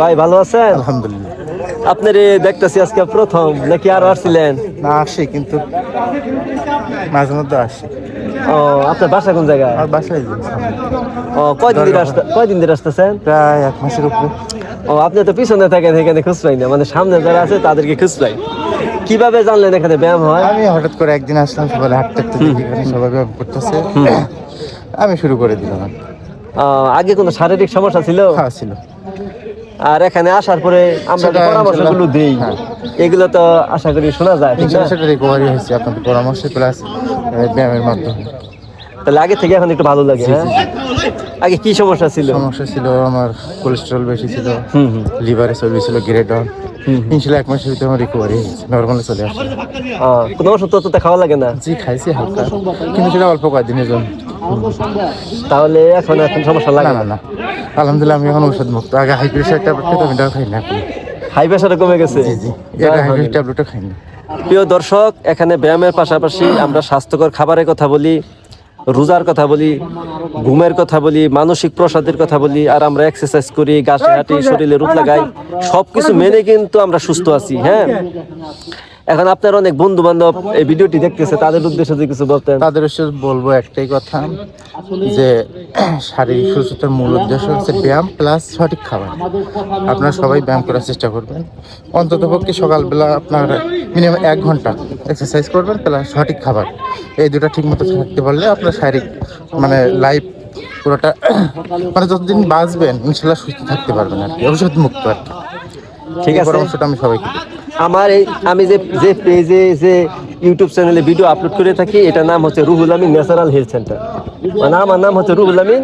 ভাই ভালো আছেন? আলহামদুলিল্লাহ। আপনার দেখতেছি আজকে প্রথম নাকি আরো আসছিলেন? না আসি, কিন্তু মাঝে মধ্যে আসি। ও, আপনার বাসা কোন জায়গায়? আর বাসায় যাই সামনে। ও, কয়দিন ধরে আসতেছেন? প্রায় 1 মাসের উপরে। ও, আপনি তো পিছনে থাকেন, এখানে খুঁজ পাই না, মানে সামনে যারা আছে তাদেরকে খুঁজ পাই। কিভাবে জানলেন এখানে ব্যায়াম হয়? আমি হঠাৎ করে একদিন আসলাম, সকালে হাঁটতে হাঁটতে দেখি এখানে সবাই ব্যায়াম করতেছে, আমি শুরু করে দিলাম। আগে কোনো শারীরিক সমস্যা ছিল? হ্যাঁ ছিল। আর এখানে আসার পরে আমরা যে সেটা পরামর্শগুলো দিই, হ্যাঁ। এগুলো তো আশা করি শোনা যায়, ঠিক না? সেটা রিকভারি হয়েছে আপনাদের পরামর্শ প্লাস ব্যায়ামের মাধ্যমে। তাহলে আগে থেকে এখন একটু ভালো লাগে। জি, হ্যাঁ, জি, জি। আগে কি সমস্যা ছিল? সমস্যা ছিল আমার কোলেস্ট্রল বেশি ছিল, হুম হুম লিভারে চর্বি ছিল, গ্রেড অন। হুম। ইনশাল্লাহ 1 মাসের ভিতরে আমার রিকভারি হয়েছে, নর্মালে চলে আসছে। কোনো ওষুধ তো খাওয়া লাগে না? জি খাইছি হালকা, কিন্তু সেটা অল্প কয়েকদিনের জন্য। তাহলে এখন সমস্যা লাগে না না না, আলহামদুলিল্লাহ আমি এখন ওষুধ মুক্ত। আগে হাই প্রেশার ট্যাবলেট খেতাম, এটাও খাই না এখন। হাই প্রেশারে কমে গেছে? জি জি, এটা হাই প্রেশার ট্যাবলেটও খাই না। প্রিয় দর্শক, এখানে ব্যায়ামের পাশাপাশি আমরা স্বাস্থ্যকর খাবারের কথা বলি, রোজার কথা বলি, ঘুমের কথা বলি, মানসিক প্রসাদের কথা বলি, আর আমরা এক্সারসাইজ করি, গাছে হাঁটি, শরীরে রোদ লাগাই, সবকিছু মেনে কিন্তু আমরা সুস্থ আছি। হ্যাঁ, এখন আপনার অনেক বন্ধু বান্ধব এই ভিডিওটি দেখতেছে, তাদের উদ্দেশ্যে যদি কিছু বলতেন। তাদের উদ্দেশ্যে বলবো একটাই কথা, যে শারীরিক সুস্থতার মূল উদ্দেশ্য হচ্ছে ব্যায়াম প্লাস সঠিক খাবার। আপনারা সবাই ব্যায়াম করার চেষ্টা করবেন, অন্ততপক্ষে সকালবেলা আপনার মিনিমাম 1 ঘন্টা এক্সারসাইজ করবেন প্লাস সঠিক খাবার। এই দুটো ঠিক মতো থাকতে পারলে আপনার শারীরিক মানে লাইফ পুরোটা মানে যতদিন বাঁচবেন ইনশাল্লাহ সুস্থ থাকতে পারবেন আর কি, ওষুধ মুক্ত আর কি। ঠিক এই আছে, পরামর্শটা আমি সবাইকে দিই। আমি যে পেজে যে ইউটিউব চ্যানেলে ভিডিও আপলোড করে থাকি, এটার নাম হচ্ছে Ruhul Amin natural health centre. মানে আমার নাম হচ্ছে Ruhul Amin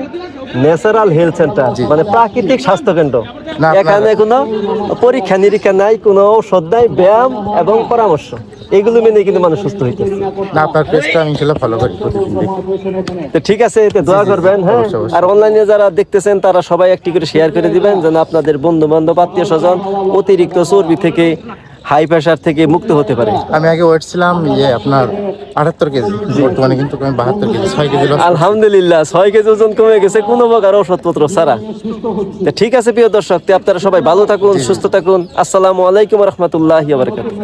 natural health centre, মানে প্রাকৃতিক স্বাস্থ্য কেন্দ্র। না, এখানে কোনো পরীক্ষা নিরীক্ষা নাই, কোনো ঔষধ নাই, ব্যায়াম এবং পরামর্শ, এগুলো মেনে কিন্তু মানুষ সুস্থ হইতেছে। না, আপনার পেজটা আমি ইনশাল্লাহ ফলো করি প্রতিদিন দেখি। তো ঠিক আছে, এতে দোয়া করবেন। হ্যাঁ, অবশ্যই, অবশ্যই। আর অনলাইনে যারা দেখতেছেন তারা সবাই একটি করে শেয়ার করে দিবেন, যেন আপনাদের বন্ধু বান্ধব, আত্মীয় স্বজন অতিরিক্ত চর্বি থেকে, হাই প্রেশার থেকে মুক্ত হতে পারে। আমি আগে ওয়েট ছিলাম আপনার 78 কেজি, বর্তমানে কিন্তু আমি 72 কেজি, 6 কেজি লস। আলহামদুলিল্লাহ, 6 কেজি ওজন কমে গেছে কোনো প্রকার ওষুধপত্র ছাড়া। তো ঠিক আছে প্রিয় দর্শক, আপনারা সবাই ভালো থাকুন, সুস্থ থাকুন। আসসালামু আলাইকুম ওয়া রাহমাতুল্লাহি ওয়া বারাকাতুহু।